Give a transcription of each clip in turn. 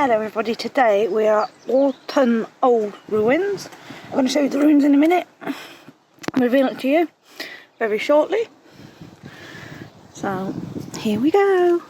Hello everybody, today we are at Warton Old Ruins. I'm going to show you the ruins in a minute. I'll reveal it to you very shortly. So, here we go.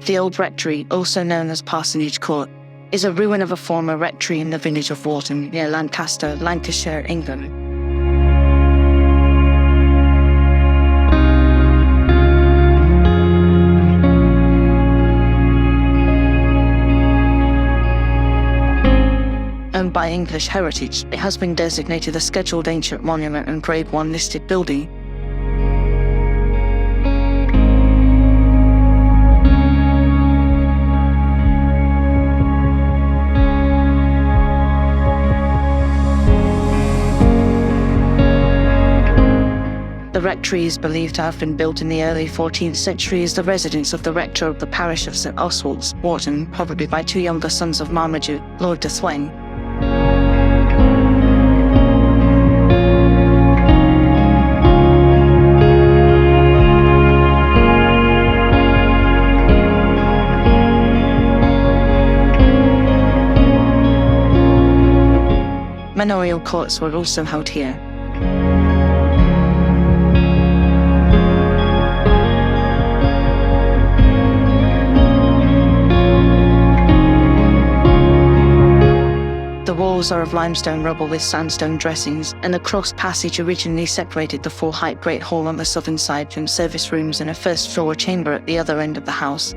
The old rectory, also known as Parsonage Court, is a ruin of a former rectory in the village of Warton, near Lancaster, Lancashire, England. Owned by English Heritage, it has been designated a Scheduled Ancient Monument and Grade 1 listed building. The rectory is believed to have been built in the early 14th century as the residence of the rector of the parish of St Oswalds, Warton, probably by two younger sons of Marmaduke, Lord de Thwen. Manorial courts were also held here. The walls are of limestone rubble with sandstone dressings, and the cross passage originally separated the full-height Great Hall on the southern side from service rooms and a first-floor chamber at the other end of the house.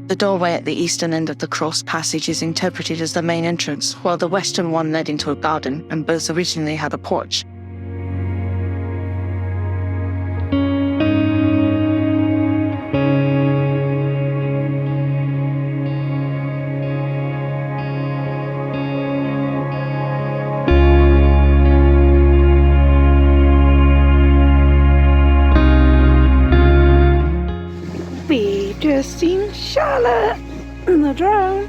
The doorway at the eastern end of the cross passage is interpreted as the main entrance, while the western one led into a garden, and both originally had a porch. We just seen Charlotte in the drone.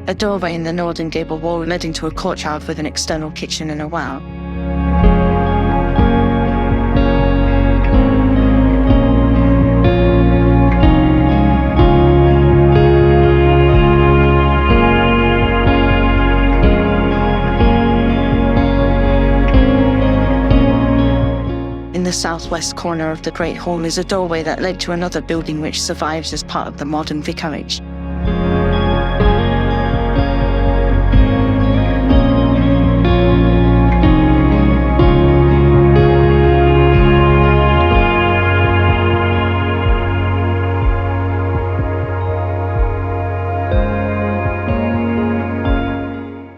A doorway in the northern gable wall led into a courtyard with an external kitchen and a well. In the southwest corner of the Great Hall is a doorway that led to another building which survives as part of the modern vicarage.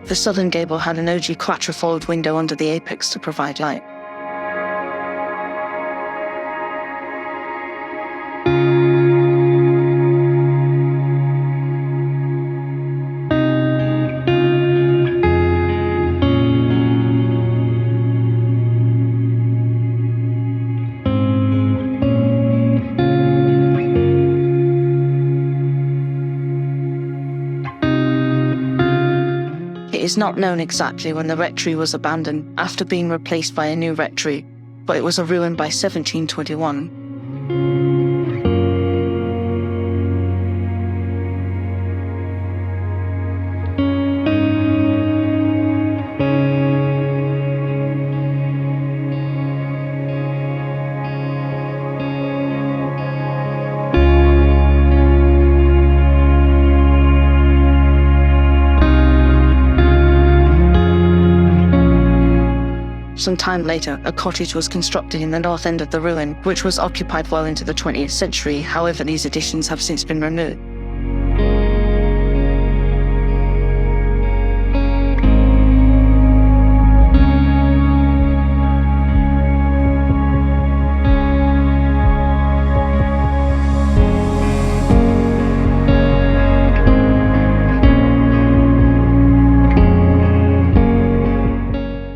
The southern gable had an ogee quatrefold window under the apex to provide light. It is not known exactly when the rectory was abandoned after being replaced by a new rectory, but it was a ruin by 1721. Some time later, a cottage was constructed in the north end of the ruin, which was occupied well into the 20th century. However, these additions have since been removed.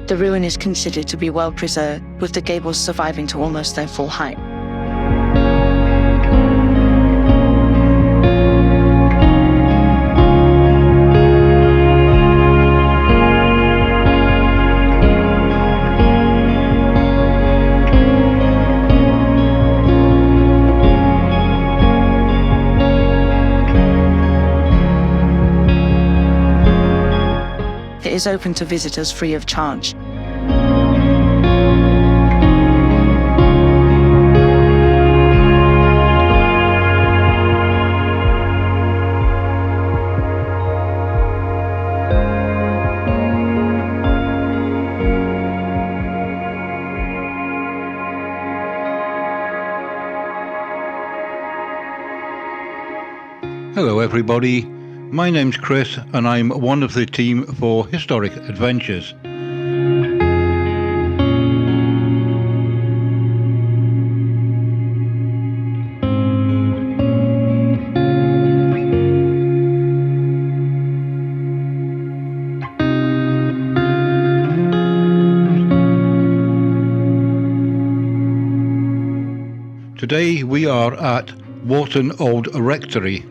The ruin is considered to be well preserved, with the gables surviving to almost their full height. It is open to visitors free of charge. Hello everybody, my name's Chris and I'm one of the team for Historic Adventures. Today we are at Warton Old Rectory.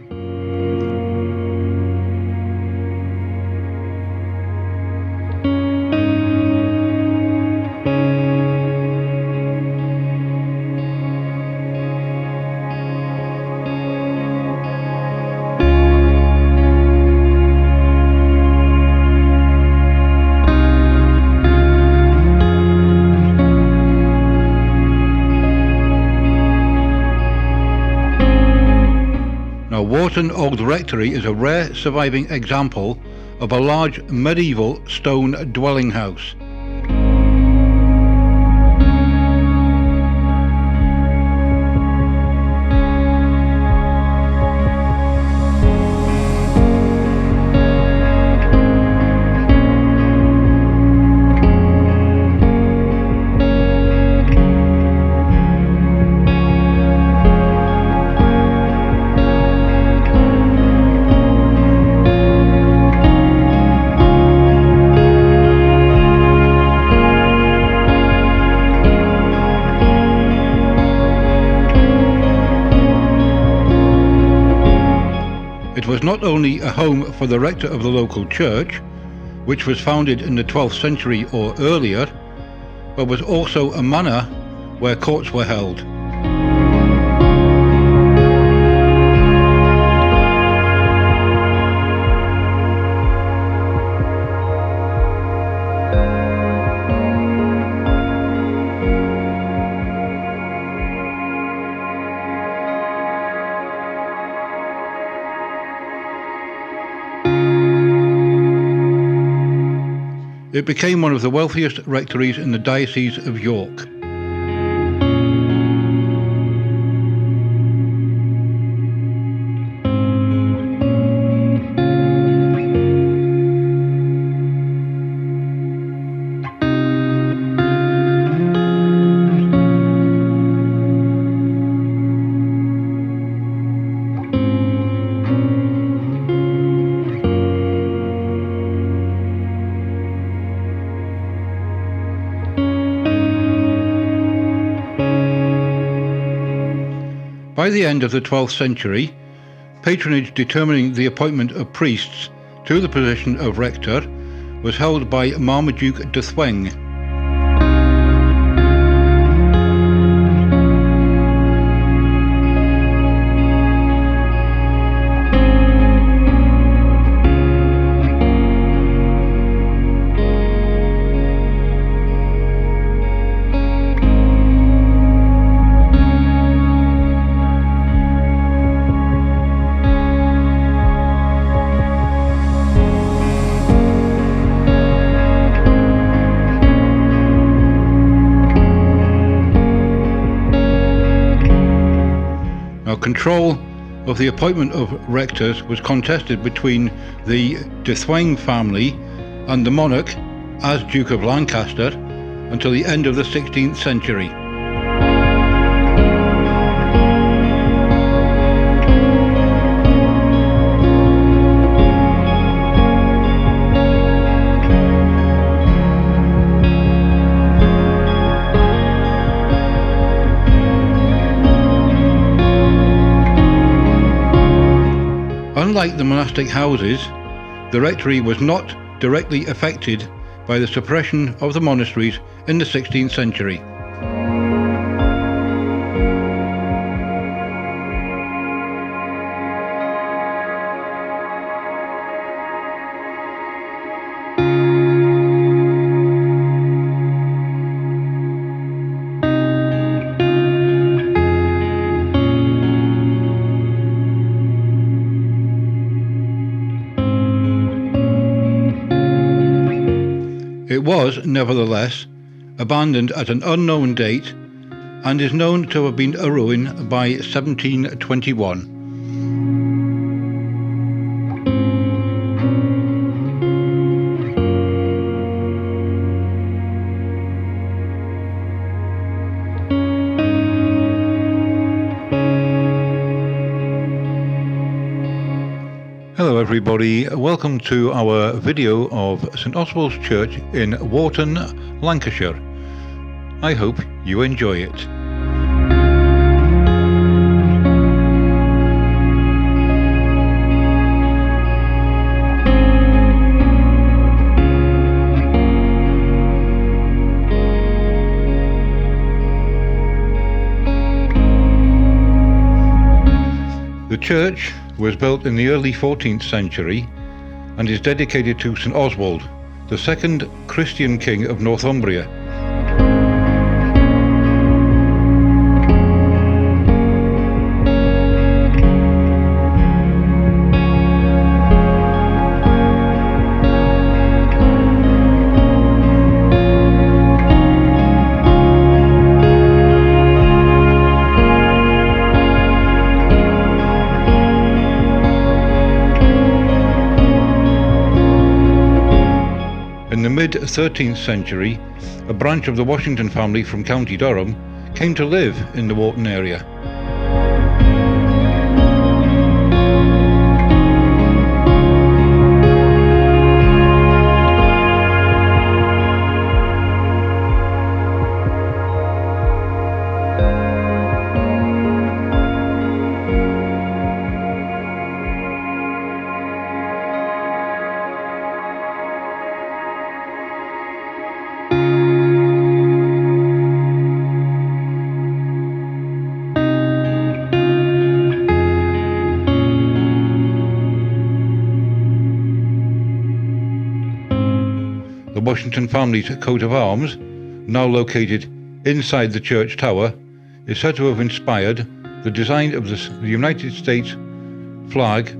Now, Warton Old Rectory is a rare surviving example of a large medieval stone dwelling house. It was not only a home for the rector of the local church, which was founded in the 12th century or earlier, but was also a manor where courts were held. It became one of the wealthiest rectories in the Diocese of York. By the end of the 12th century, patronage determining the appointment of priests to the position of rector was held by Marmaduke de Thweng. control of the appointment of rectors was contested between the de Thwing family and the monarch as Duke of Lancaster until the end of the 16th century. Unlike the monastic houses, the rectory was not directly affected by the suppression of the monasteries in the 16th century. It was, nevertheless, abandoned at an unknown date and is known to have been a ruin by 1721. Hello everybody, welcome to our video of St Oswald's Church in Warton, Lancashire. I hope you enjoy it. The church was built in the early 14th century and is dedicated to St Oswald, the second Christian king of Northumbria. In the mid-13th century, a branch of the Washington family from County Durham came to live in the Warton area. The Washington family's coat of arms, now located inside the church tower, is said to have inspired the design of the United States flag .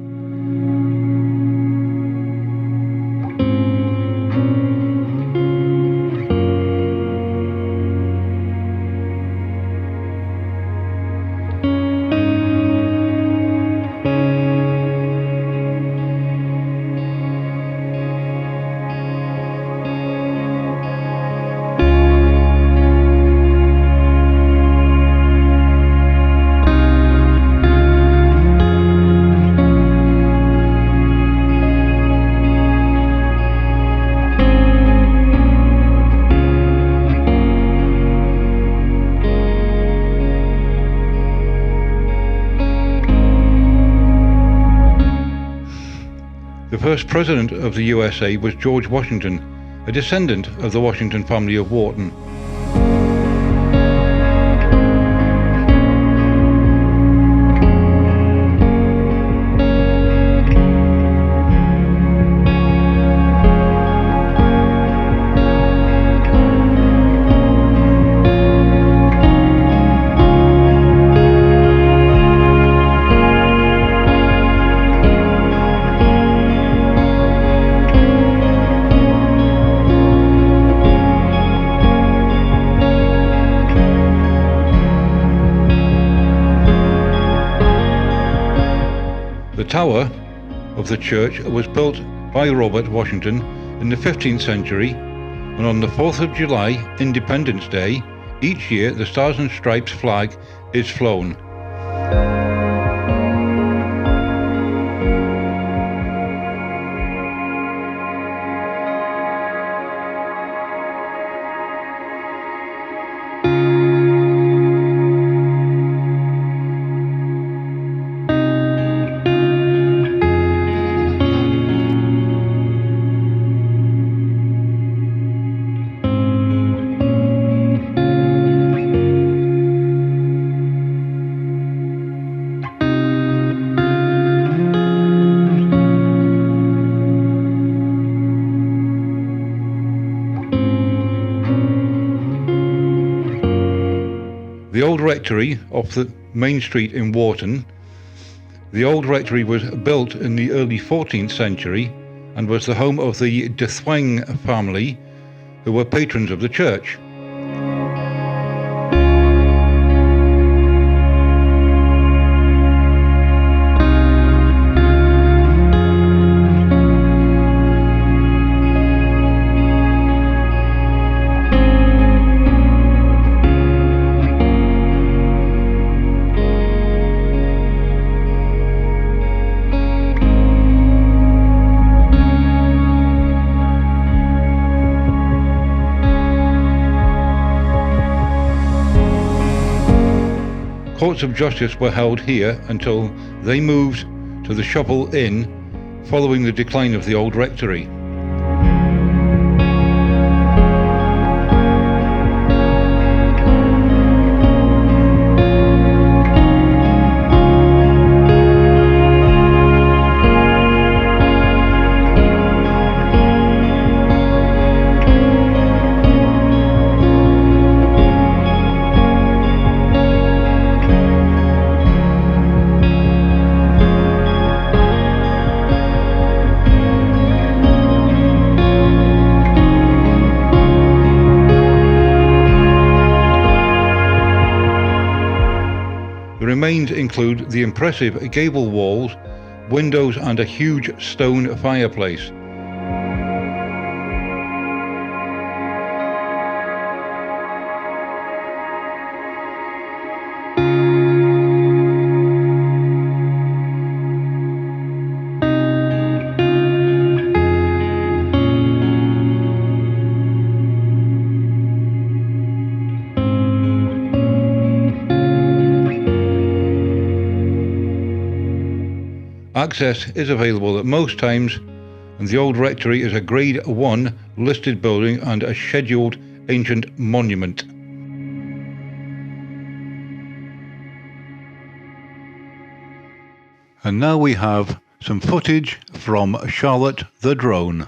The first president of the USA was George Washington, a descendant of the Washington family of Warton. tower of the church was built by Robert Washington in the 15th century, and on the 4th of July, Independence Day, each year the Stars and Stripes flag is flown. The old rectory off the main street in Warton. The old rectory was built in the early 14th century and was the home of the de Thwang family, who were patrons of the church. Courts of justice were held here until they moved to the Shovel Inn following the decline of the old rectory. The remains include the impressive gable walls, windows and a huge stone fireplace. Access is available at most times, and the old rectory is a Grade 1 listed building and a scheduled ancient monument. And now we have some footage from Charlotte the drone.